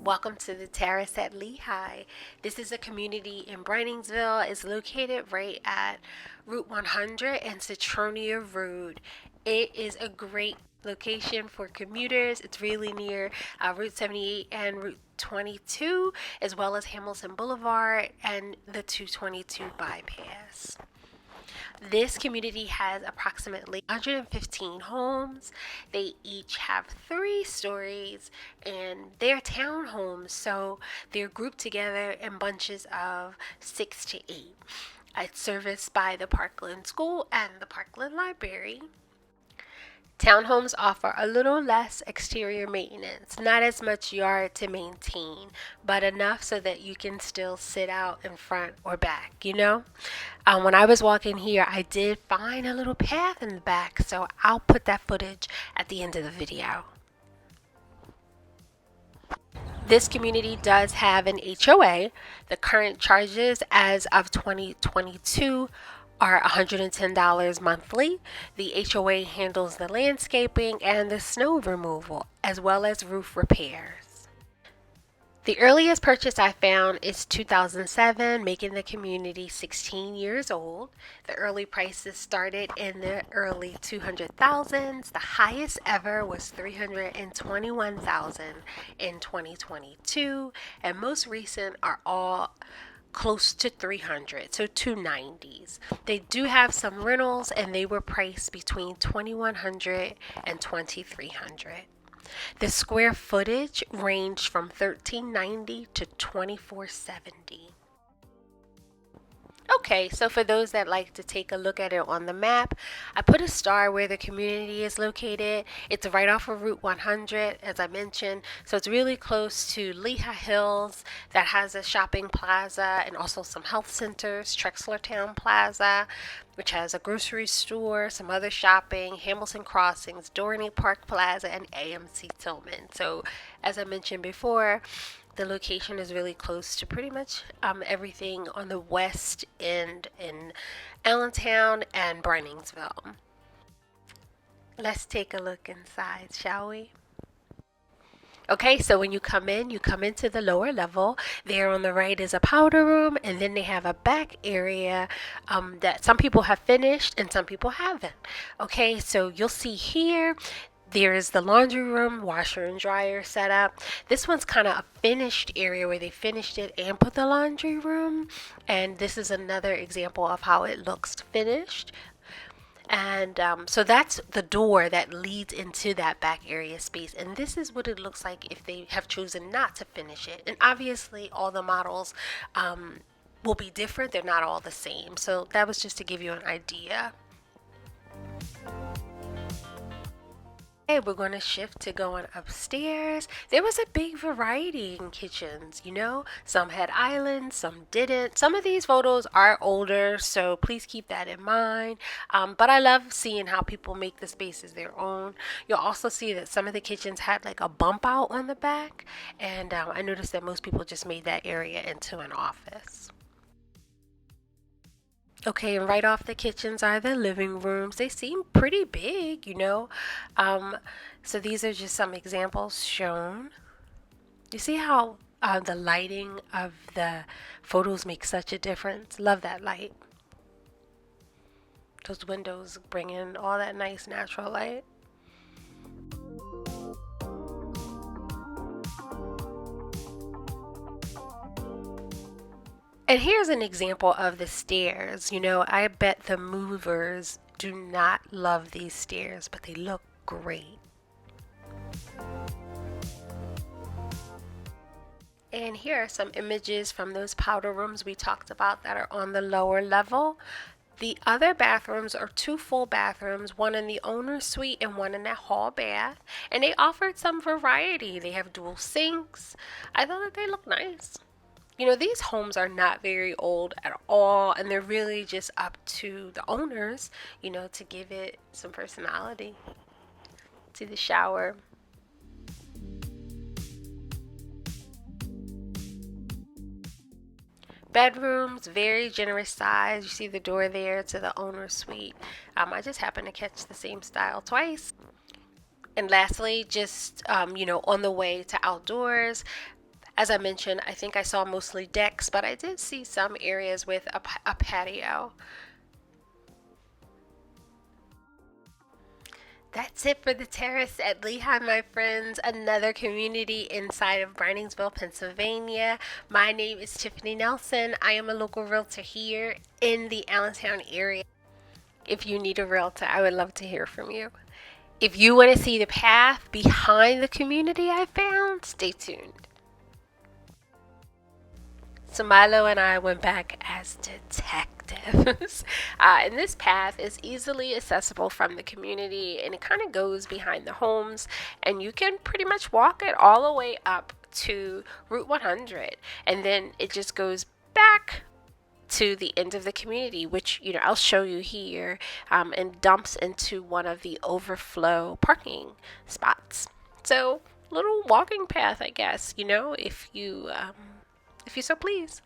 Welcome to the Terrace at Lehigh. This is a community in Briningsville. It's located right at Route 100 and Citronia Road. It is a great location for commuters. It's really near Route 78 and Route 22, as well as Hamilton Boulevard and the 222 bypass. This community has approximately 115 homes. They each have 3 stories and they're townhomes, so they're grouped together in bunches of 6 to 8. It's serviced by the Parkland School and the Parkland Library. Townhomes offer a little less exterior maintenance, not as much yard to maintain, but enough so that you can still sit out in front or back. When I was walking here, I did find a little path in the back, so I'll put that footage at the end of the video. This community does have an HOA. The current charges as of 2022 are $110 monthly. The HOA handles the landscaping and the snow removal, as well as roof repairs. The earliest purchase I found is 2007, making the community 16 years old. The early prices started in the early 200,000s. The highest ever was 321,000 in 2022, and most recent are all close to 300, so 290s. They do have some rentals and they were priced between 2100 and 2300. The square footage ranged from 1390 to 2470. Okay, so for those that like to take a look at it on the map, I put a star where the community is located. It's right off of Route 100, as I mentioned, so it's really close to Lehigh Hills that has a shopping plaza and also some health centers, Trexlertown Plaza, which has a grocery store, some other shopping, Hamilton Crossings, Dorney Park Plaza, and AMC Tillman. So as I mentioned before, the location is really close to pretty much everything on the west end in Allentown and Briningsville. Let's take a look inside, shall we? Okay, so when you come into the lower level. There on the right is a powder room, and then they have a back area that some people have finished and some people haven't. Okay, so you'll see here there is the laundry room, washer and dryer set up. This one's kind of a finished area where they finished it and put the laundry room. And this is another example of how it looks finished. And so that's the door that leads into that back area space. And this is what it looks like if they have chosen not to finish it. And obviously all the models will be different. They're not all the same. So that was just to give you an idea. Okay, we're going to shift to going upstairs. There was a big variety in kitchens. Some had islands, some didn't. Some of these photos are older, so please keep that in mind. But I love seeing how people make the spaces their own. You'll also see that some of the kitchens had like a bump out on the back, and I noticed that most people just made that area into an office. Okay, and right off the kitchens are the living rooms. They seem pretty big. So these are just some examples shown. You see how the lighting of the photos makes such a difference? Love that light. Those windows bring in all that nice natural light. And here's an example of the stairs. I bet the movers do not love these stairs, but they look great. And here are some images from those powder rooms we talked about that are on the lower level. The other bathrooms are 2 full bathrooms, one in the owner's suite and one in that hall bath. And they offered some variety. They have dual sinks. I thought that they look nice. These homes are not very old at all, and they're really just up to the owners, to give it some personality. See the shower. Bedrooms, very generous size. You see the door there to the owner's suite. I just happened to catch the same style twice. And lastly, just, on the way to outdoors, As I mentioned, I think I saw mostly decks, but I did see some areas with a patio. That's it for the terrace at Lehigh, my friends. Another community inside of Briningsville, Pennsylvania. My name is Tiffany Nelson. I am a local realtor here in the Allentown area. If you need a realtor, I would love to hear from you. If you want to see the path behind the community I found, stay tuned. So Milo and I went back as detectives. And this path is easily accessible from the community, and it kind of goes behind the homes, and you can pretty much walk it all the way up to Route 100, and then it just goes back to the end of the community, which I'll show you here, and dumps into one of the overflow parking spots. So little walking path, I guess, if you so please.